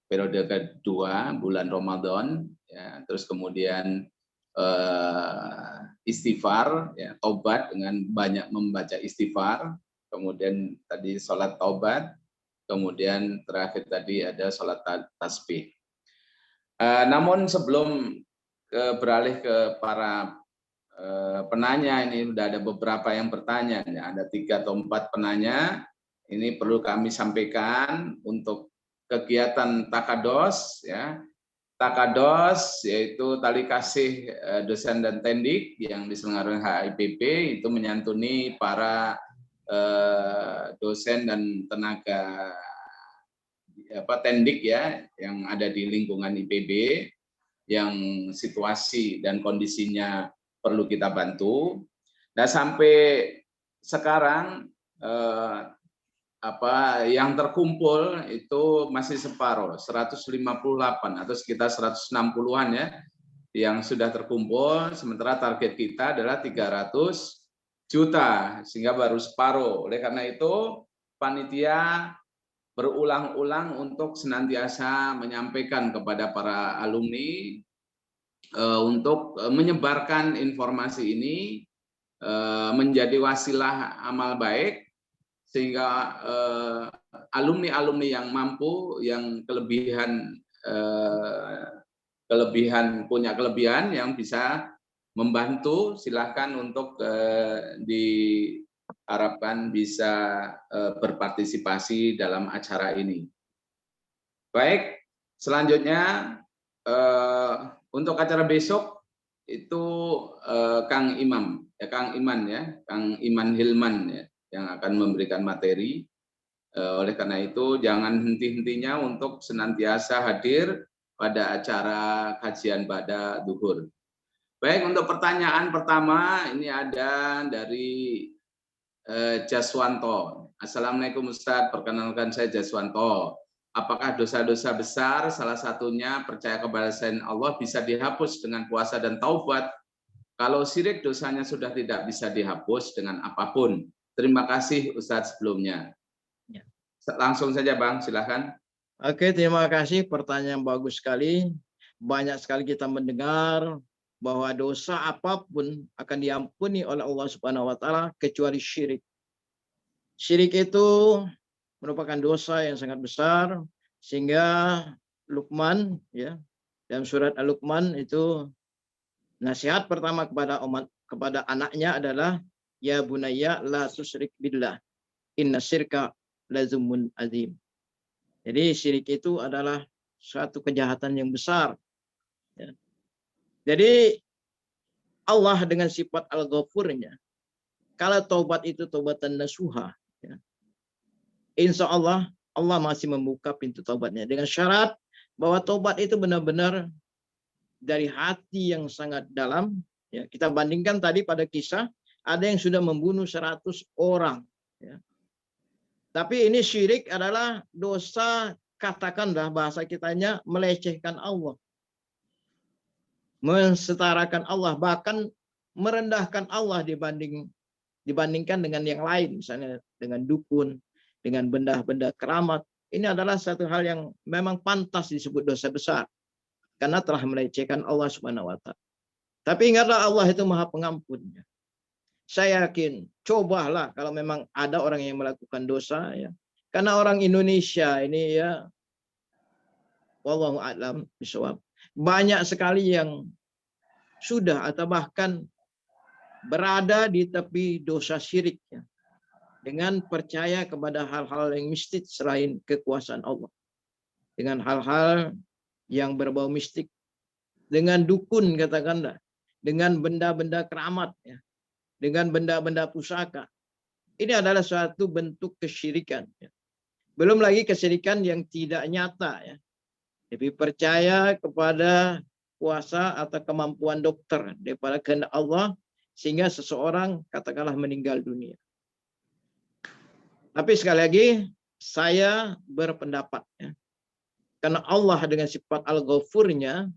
S4: periode kedua bulan Ramadan, ya, terus kemudian istighfar, ya, taubat dengan banyak membaca istighfar, kemudian tadi sholat taubat, kemudian terakhir tadi ada sholat tasbih. Namun sebelum beralih ke para penanya, ini sudah ada beberapa yang bertanya, ya, ada 3 atau 4 penanya. Ini perlu kami sampaikan untuk kegiatan Takados, ya. Takados yaitu tali kasih dosen dan tendik yang diselenggarakan HIPP, itu menyantuni para dosen dan tenaga tendik ya yang ada di lingkungan IPB yang situasi dan kondisinya perlu kita bantu. Nah, sampai sekarang yang terkumpul itu masih separuh, 158 atau sekitar 160-an ya yang sudah terkumpul, sementara target kita adalah 300 juta sehingga baru separuh. Oleh karena itu panitia berulang-ulang untuk senantiasa menyampaikan kepada para alumni untuk menyebarkan informasi ini menjadi wasilah amal baik, sehingga alumni-alumni yang mampu, yang punya kelebihan yang bisa membantu, silahkan untuk diharapkan bisa berpartisipasi dalam acara ini. Baik, selanjutnya untuk acara besok itu Kang Iman Hilman ya, yang akan memberikan materi. Oleh karena itu jangan henti-hentinya untuk senantiasa hadir pada acara kajian pada duhur. Baik, untuk pertanyaan pertama ini ada dari Jaswanto. Assalamualaikum Ustadz, perkenalkan saya Jaswanto. Apakah dosa-dosa besar salah satunya percaya kepada selain Allah bisa dihapus dengan puasa dan taubat? Kalau syirik dosanya sudah tidak bisa dihapus dengan apapun. Terima kasih Ustadz sebelumnya.
S5: Ya.
S4: Langsung saja Bang, silakan.
S5: Oke, terima kasih. Pertanyaan bagus sekali. Banyak sekali kita mendengar bahwa dosa apapun akan diampuni oleh Allah Subhanahu wa taala kecuali syirik. Syirik itu merupakan dosa yang sangat besar, sehingga Luqman ya, dalam surat Al-Luqman itu nasihat pertama kepada anaknya adalah ya bunayya la tusyrik billah inna syirka lazumun azim. Jadi syirik itu adalah suatu kejahatan yang besar. Ya. Jadi Allah dengan sifat Al-Ghafurnya, kalau taubat itu taubatan nasuha, ya, insya Allah Allah masih membuka pintu taubatnya dengan syarat bahwa taubat itu benar-benar dari hati yang sangat dalam. Ya, kita bandingkan tadi pada kisah ada yang sudah membunuh 100 orang. Ya. Tapi ini syirik adalah dosa katakanlah bahasa kitanya melecehkan Allah, mensetarakan Allah, bahkan merendahkan Allah dibandingkan dengan yang lain, misalnya dengan dukun, dengan benda-benda keramat. Ini adalah satu hal yang memang pantas disebut dosa besar karena telah melecehkan Allah Subhanahu wa taala. Tapi ingatlah Allah itu Maha Pengampun. Saya yakin, cobalah kalau memang ada orang yang melakukan dosa ya. Karena orang Indonesia ini ya, wallahu a'lam bishawab, banyak sekali yang sudah atau bahkan berada di tepi dosa syirik ya, dengan percaya kepada hal-hal yang mistik selain kekuasaan Allah, dengan hal-hal yang berbau mistik, dengan dukun katakanlah, dengan benda-benda keramat ya, dengan benda-benda pusaka. Ini adalah suatu bentuk kesyirikan ya. Belum lagi kesyirikan yang tidak nyata ya, lebih percaya kepada kuasa atau kemampuan dokter daripada kehendak Allah, sehingga seseorang katakanlah meninggal dunia. Tapi sekali lagi saya berpendapat ya, karena Allah dengan sifat Al-Ghafurnya,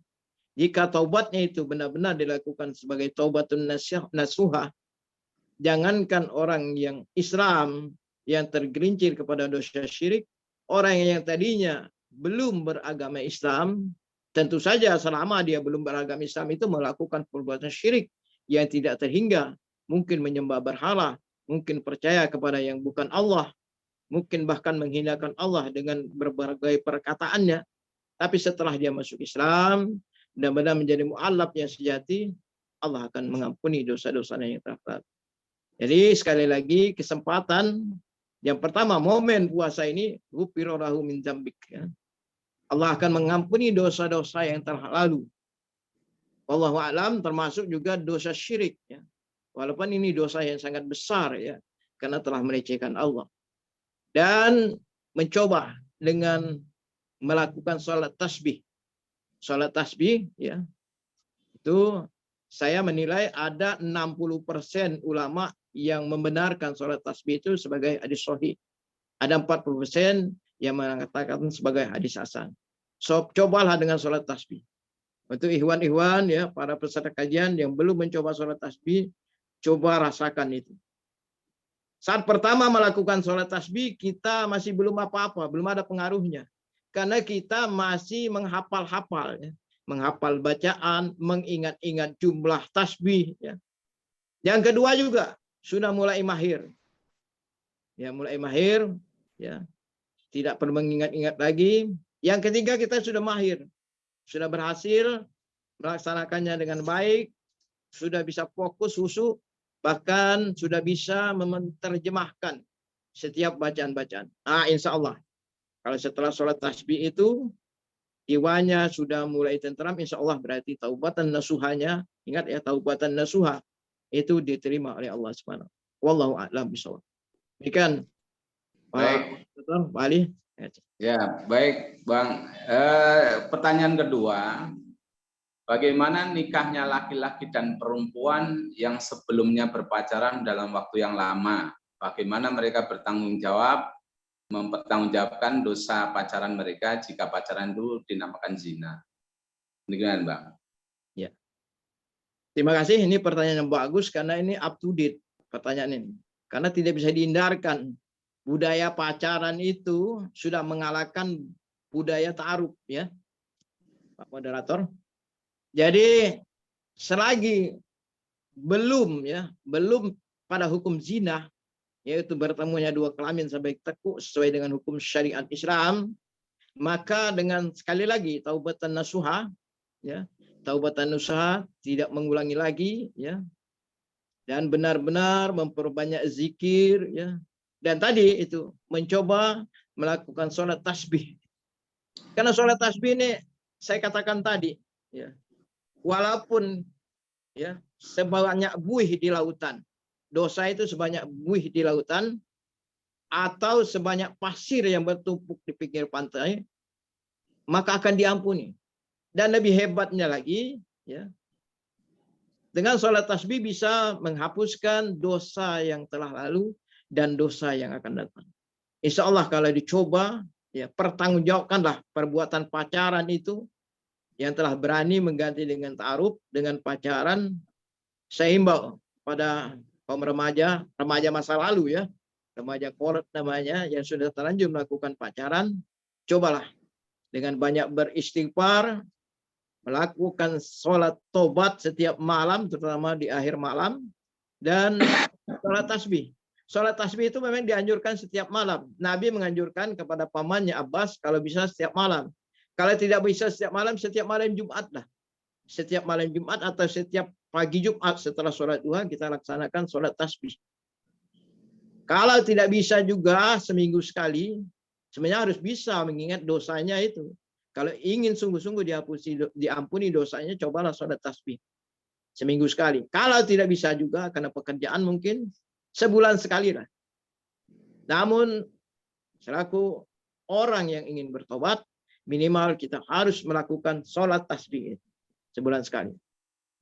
S5: jika taubatnya itu benar-benar dilakukan sebagai taubatun nasuha, jangankan orang yang Islam yang tergelincir kepada dosa syirik, orang yang tadinya belum beragama Islam, tentu saja selama dia belum beragama Islam itu melakukan perbuatan syirik yang tidak terhingga, mungkin menyembah berhala, mungkin percaya kepada yang bukan Allah, mungkin bahkan menghinakan Allah dengan berbagai perkataannya. Tapi setelah dia masuk Islam dan benar menjadi mu'allaf yang sejati, Allah akan mengampuni dosa-dosanya yang telah lalu. Jadi sekali lagi kesempatan yang pertama, momen puasa ini ghufira lahu min dzambik ya. Allah akan mengampuni dosa-dosa yang telah lalu. Wallahu a'lam, termasuk juga dosa syirik ya. Walaupun ini dosa yang sangat besar ya, karena telah melecehkan Allah. Dan mencoba dengan melakukan sholat tasbih. Sholat tasbih ya, itu saya menilai ada 60% ulama yang membenarkan sholat tasbih itu sebagai hadis sahih. Ada 40% yang mengatakan sebagai hadis hasan. So, cobalah dengan sholat tasbih. Untuk ikhwan-ikhwan ya, para peserta kajian yang belum mencoba sholat tasbih, coba rasakan itu. Saat pertama melakukan sholat tasbih, kita masih belum apa-apa, belum ada pengaruhnya. Karena kita masih menghafal-hafal ya. Menghafal bacaan, mengingat-ingat jumlah tasbih ya. Yang kedua juga sudah mulai mahir. Ya, mulai mahir ya. Tidak perlu mengingat-ingat lagi. Yang ketiga kita sudah mahir. Sudah berhasil melaksanakannya dengan baik, sudah bisa fokus khusyuk, bahkan sudah bisa menerjemahkan setiap bacaan-bacaan. Insya Allah kalau setelah sholat tasbih itu jiwanya sudah mulai tentram, insya Allah berarti taubatan nasuhanya, ingat ya, taubatan nasuha itu diterima oleh Allah Subhanahu. Wallahu a'lam bishawab. Demikian Pak Ali.
S4: Ya, baik Bang. Pertanyaan kedua, bagaimana nikahnya laki-laki dan perempuan yang sebelumnya berpacaran dalam waktu yang lama? Bagaimana mereka bertanggung jawab, mempertanggungjawabkan dosa pacaran mereka jika pacaran itu dinamakan zina? Demikian, Bang.
S5: Ya. Terima kasih, ini pertanyaan yang bagus karena ini up to date pertanyaan ini. Karena tidak bisa dihindarkan. Budaya pacaran itu sudah mengalahkan budaya ta'aruf ya, Pak Moderator. Jadi selagi belum pada hukum zina, yaitu bertemunya dua kelamin sampai tekuk sesuai dengan hukum syariat Islam, maka dengan sekali lagi taubatan nasuha ya, taubatan nasuha, tidak mengulangi lagi ya, dan benar-benar memperbanyak zikir ya. Dan tadi itu mencoba melakukan sholat tasbih. Karena sholat tasbih ini saya katakan tadi, ya, walaupun ya sebanyak buih di lautan, dosa itu sebanyak buih di lautan, atau sebanyak pasir yang bertumpuk di pinggir pantai, maka akan diampuni. Dan lebih hebatnya lagi, ya, dengan sholat tasbih bisa menghapuskan dosa yang telah lalu dan dosa yang akan datang. Insya Allah kalau dicoba ya pertanggungjawabkanlah perbuatan pacaran itu yang telah berani mengganti dengan ta'aruf dengan pacaran. Saya himbau pada kaum remaja masa lalu ya, remaja kolot namanya yang sudah terlanjur melakukan pacaran, cobalah dengan banyak beristighfar, melakukan sholat tobat setiap malam, terutama di akhir malam, dan sholat tasbih. Sholat tasbih itu memang dianjurkan setiap malam. Nabi menganjurkan kepada pamannya Abbas kalau bisa setiap malam. Kalau tidak bisa setiap malam Jumat lah. Setiap malam Jumat atau setiap pagi Jumat setelah sholat duha kita laksanakan sholat tasbih. Kalau tidak bisa juga seminggu sekali, sebenarnya harus bisa mengingat dosanya itu. Kalau ingin sungguh-sungguh diampuni dosanya, cobalah sholat tasbih seminggu sekali. Kalau tidak bisa juga karena pekerjaan mungkin sebulan sekali lah. Namun selaku orang yang ingin bertobat, minimal kita harus melakukan sholat tasbih sebulan sekali.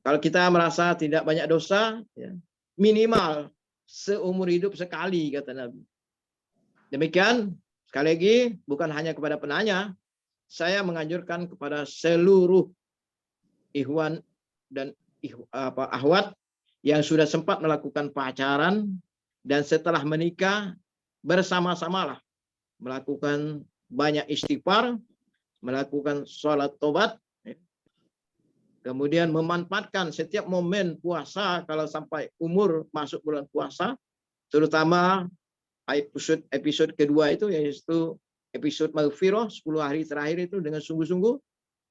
S5: Kalau kita merasa tidak banyak dosa, ya, minimal seumur hidup sekali, kata Nabi. Demikian, sekali lagi, bukan hanya kepada penanya, saya menganjurkan kepada seluruh ikhwan dan akhwat yang sudah sempat melakukan pacaran dan setelah menikah bersama-samalah melakukan banyak istighfar, melakukan sholat tobat, kemudian memanfaatkan setiap momen puasa kalau sampai umur masuk bulan puasa, terutama episode kedua itu yaitu episode Maghfirah 10 hari terakhir itu dengan sungguh-sungguh,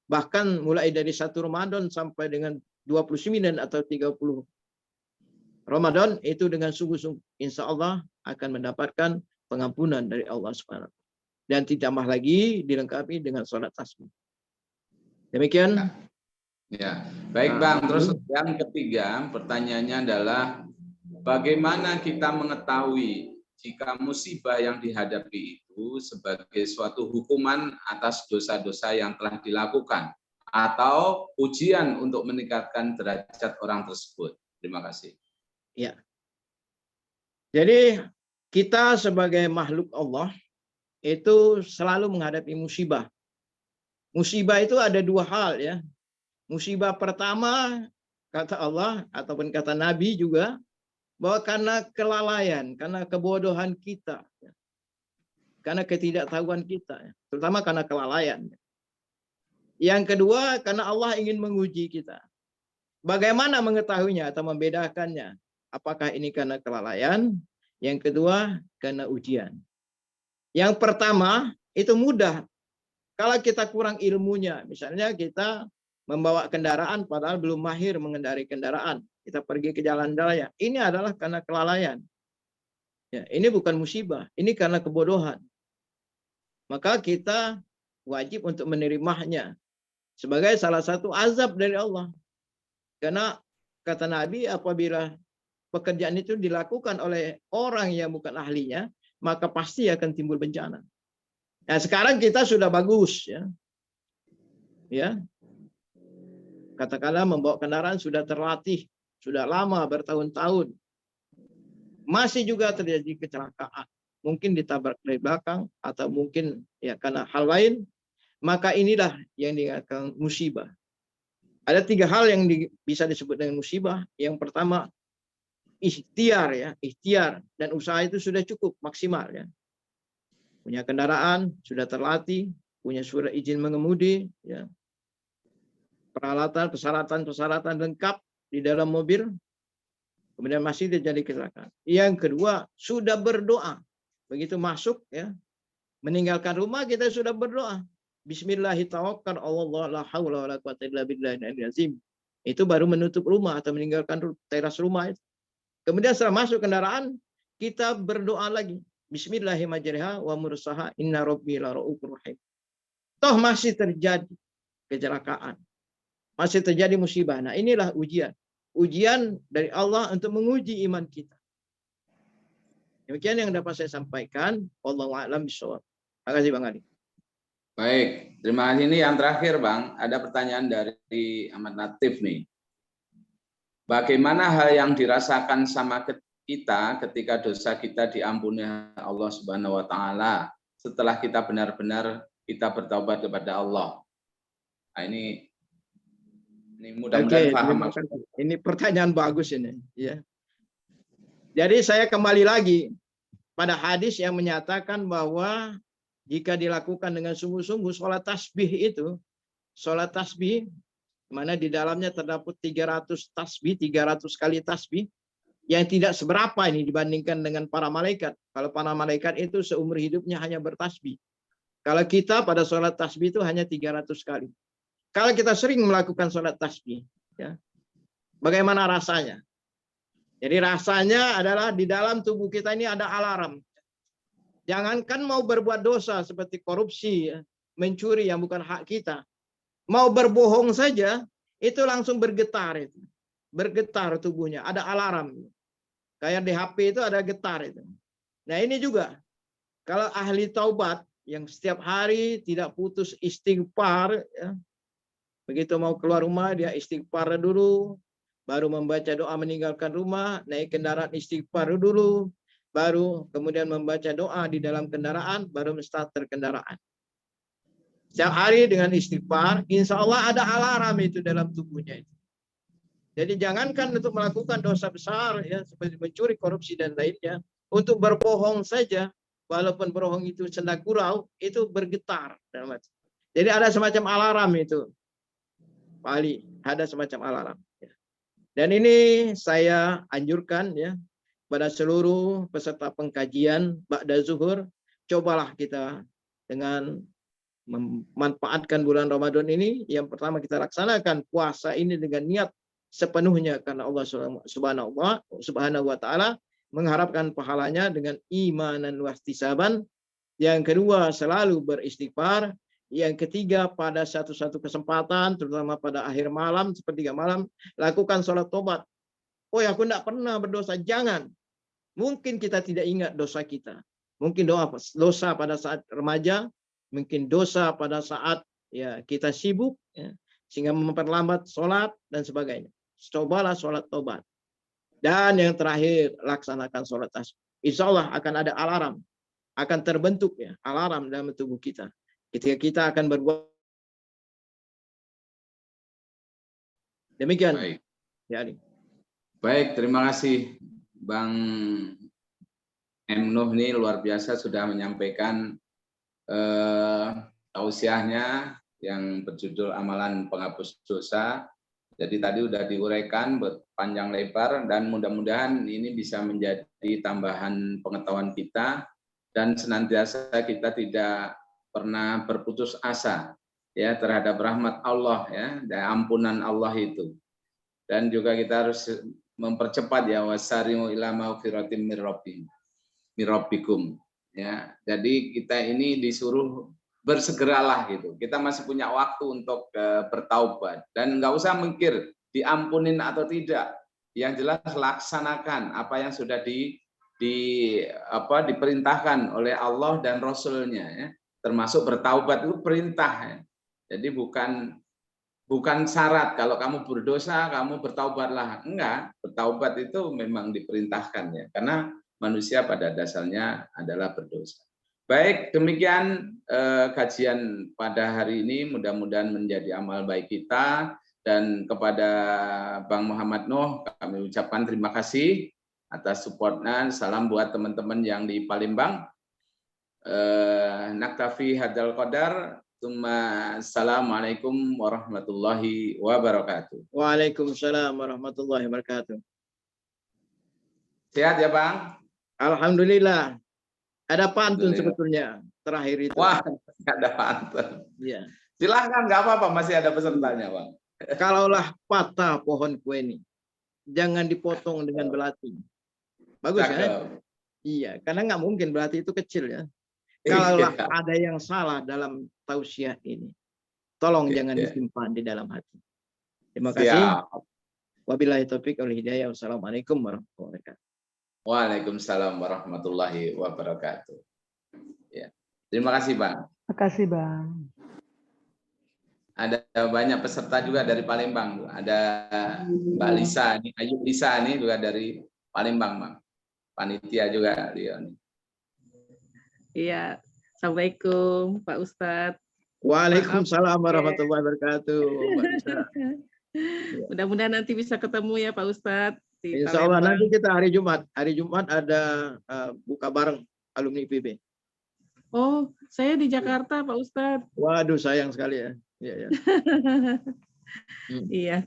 S5: bahkan mulai dari 1 Ramadan sampai dengan 29 atau 30 Ramadan itu dengan sungguh-sungguh, insya Allah akan mendapatkan pengampunan dari Allah Subhanahu wa Ta'ala. Dan ditambah lagi dilengkapi dengan sholat tasbih. Demikian.
S4: Ya, baik Bang. Terus yang ketiga pertanyaannya adalah bagaimana kita mengetahui jika musibah yang dihadapi itu sebagai suatu hukuman atas dosa-dosa yang telah dilakukan atau ujian untuk meningkatkan derajat orang tersebut. Terima kasih.
S5: Ya. Jadi kita sebagai makhluk Allah itu selalu menghadapi musibah. Musibah itu ada 2 hal ya. Musibah pertama kata Allah ataupun kata Nabi juga bahwa karena kelalaian, karena kebodohan kita, karena ketidaktahuan kita, terutama karena kelalaian. Yang kedua karena Allah ingin menguji kita. Bagaimana mengetahuinya atau membedakannya? Apakah ini karena kelalaian? Yang kedua karena ujian. Yang pertama itu mudah. Kalau kita kurang ilmunya, misalnya kita membawa kendaraan padahal belum mahir mengendarai kendaraan, kita pergi ke jalan raya, ini adalah karena kelalaian. Ya, ini bukan musibah, ini karena kebodohan. Maka kita wajib untuk menerimanya sebagai salah satu azab dari Allah. Karena kata Nabi, apabila pekerjaan itu dilakukan oleh orang yang bukan ahlinya, maka pasti akan timbul bencana. Nah, sekarang kita sudah bagus ya. Ya. Katakanlah membawa kendaraan sudah terlatih, sudah lama bertahun-tahun. Masih juga terjadi kecelakaan. Mungkin ditabrak dari belakang atau mungkin ya karena hal lain, maka inilah yang dikatakan musibah. Ada 3 hal yang bisa disebut dengan musibah. Yang pertama ikhtiar ya, ikhtiar dan usaha itu sudah cukup maksimal ya. Punya kendaraan, sudah terlatih, punya surat izin mengemudi ya. Persyaratan lengkap di dalam mobil. Kemudian masih terjadi kecelakaan. Yang kedua, sudah berdoa. Begitu masuk ya, meninggalkan rumah kita sudah berdoa. Bismillahirrahmanirrahim. Allah la haula wala quwwata illa billahil azim. Itu baru menutup rumah atau meninggalkan teras rumah itu. Kemudian setelah masuk kendaraan, kita berdoa lagi. Bismillahirrahmanirrahim wa mursaha inna rabbi la ra'ufur rahim. Toh masih terjadi kecelakaan. Masih terjadi musibah. Nah, inilah ujian. Ujian dari Allah untuk menguji iman kita. Demikian yang dapat saya sampaikan. Wallahu a'lam bishawab. Terima kasih Bang Ali.
S4: Baik, terima kasih. Ini yang terakhir Bang, ada pertanyaan dari Ahmad Latif nih. Bagaimana hal yang dirasakan sama kita ketika dosa kita diampuni Allah Subhanahu wa Ta'ala, setelah kita benar-benar kita bertaubat kepada Allah? Nah, ini mudah-mudahan
S5: Oke,
S4: paham.
S5: terima kasih. Ini pertanyaan bagus ini. Ya. Jadi saya kembali lagi pada hadis yang menyatakan bahwa jika dilakukan dengan sungguh-sungguh sholat tasbih, mana di dalamnya terdapat 300 tasbih, 300 kali tasbih, yang tidak seberapa ini dibandingkan dengan para malaikat. Kalau para malaikat itu seumur hidupnya hanya bertasbih. Kalau kita pada sholat tasbih itu hanya 300 kali. Kalau kita sering melakukan sholat tasbih, ya, bagaimana rasanya? Jadi rasanya adalah di dalam tubuh kita ini ada alarm. Jangankan mau berbuat dosa seperti korupsi, ya, mencuri yang bukan hak kita. Mau berbohong saja, itu langsung bergetar. Bergetar tubuhnya, ada alarm. Kayak di HP itu ada getar itu. Nah ini juga, kalau ahli taubat yang setiap hari tidak putus istighfar, ya, begitu mau keluar rumah dia istighfar dulu, baru membaca doa meninggalkan rumah, naik kendaraan istighfar dulu, baru kemudian membaca doa di dalam kendaraan, baru menstarter kendaraan. Setiap hari dengan istighfar, insya Allah ada alarm itu dalam tubuhnya itu. Jadi jangankan untuk melakukan dosa besar, ya, seperti mencuri, korupsi dan lainnya, untuk berbohong saja, walaupun berbohong itu senda gurau, itu bergetar. Jadi ada semacam alarm itu. Pak Ali, ada semacam alarm. Dan ini saya anjurkan, ya, pada seluruh peserta pengkajian ba'da zuhur, cobalah kita dengan memanfaatkan bulan Ramadan ini. Yang pertama kita laksanakan puasa ini dengan niat sepenuhnya karena Allah Subhanahu wa taala, mengharapkan pahalanya dengan imanan wahtisaban. Yang kedua, selalu beristighfar. Yang ketiga, pada satu kesempatan, terutama pada akhir malam, sepertiga malam, lakukan sholat tobat. Oh ya, aku tidak pernah berdosa. Jangan. Mungkin kita tidak ingat dosa kita. Mungkin dosa pada saat remaja, mungkin dosa pada saat, ya, kita sibuk, ya, sehingga memperlambat sholat dan sebagainya. Cobalah sholat tobat. Dan yang terakhir, laksanakan sholat tasbih. Insya Allah akan ada alarm. Akan terbentuk, ya, alarm dalam tubuh kita. Ketika kita akan berbuat demikian.
S4: Baik.
S5: Ya, Ali.
S4: Baik, terima kasih Bang M. Nuh ini luar biasa sudah menyampaikan tausiahnya yang berjudul Amalan Penghapus Dosa. Jadi tadi sudah diuraikan panjang lebar dan mudah-mudahan ini bisa menjadi tambahan pengetahuan kita dan senantiasa kita tidak pernah berputus asa, ya, terhadap rahmat Allah, ya, dan ampunan Allah itu. Dan juga kita harus mempercepat, ya, wasari'u ila maghfiratin mir rabbikum, ya. Jadi kita ini disuruh bersegeralah gitu. Kita masih punya waktu untuk bertaubat dan nggak usah mikir diampunin atau tidak. Yang jelas laksanakan apa yang sudah diperintahkan oleh Allah dan Rasul-Nya, ya. Termasuk bertaubat itu perintah, ya. Jadi bukan syarat kalau kamu berdosa kamu bertaubatlah. Enggak, bertaubat itu memang diperintahkan, ya, karena manusia pada dasarnya adalah berdosa. Baik, demikian kajian pada hari ini, mudah-mudahan menjadi amal baik kita. Dan kepada Bang Muhammad Nuh kami ucapkan terima kasih atas supportnya. Salam buat teman-teman yang di Palembang. Naktafi hadzal qadar. Assalamualaikum warahmatullahi wabarakatuh.
S5: Waalaikumsalam warahmatullahi wabarakatuh.
S4: Sehat ya, Bang?
S5: Alhamdulillah. Ada pantun sebetulnya terakhir itu.
S4: Wah, ada pantun.
S5: Ya.
S4: Silahkan, nggak apa-apa, masih ada pesertanya, Bang.
S5: Kalaulah patah pohon kue ini, jangan dipotong dengan belati. Bagus, ya? Iya, karena nggak mungkin belati itu kecil, ya. Kalaulah ada yang salah dalam tausiah ini, tolong jangan disimpan di dalam hati. Terima kasih. Wabillahi taufiq wal hidayah. Wassalamualaikum warahmatullahi wabarakatuh.
S4: Waalaikumsalam warahmatullahi wabarakatuh. Ya. Terima kasih, Bang.
S7: Terima kasih, Bang.
S4: Ada banyak peserta juga dari Palembang. Ada Mbak Lisa, Ayu Lisa ini juga dari Palembang, Bang. Panitia juga dia.
S7: Iya, Assalamualaikum Pak Ustadz.
S5: Waalaikumsalam warahmatullahi wabarakatuh. Mbak Nisa.
S7: Mudah-mudahan nanti bisa ketemu ya Pak Ustadz. Di
S5: Insya Allah
S7: Palembang.
S5: nanti kita hari Jumat. Hari Jumat ada buka bareng alumni IPB.
S7: Oh, saya di Jakarta Pak Ustadz.
S5: Waduh, sayang sekali ya. Iya, ya.
S7: Iya.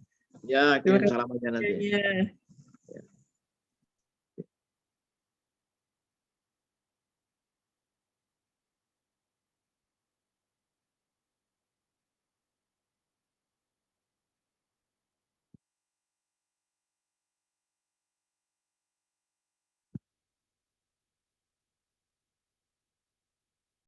S5: Ya, kirim salam aja nanti.
S7: Iya.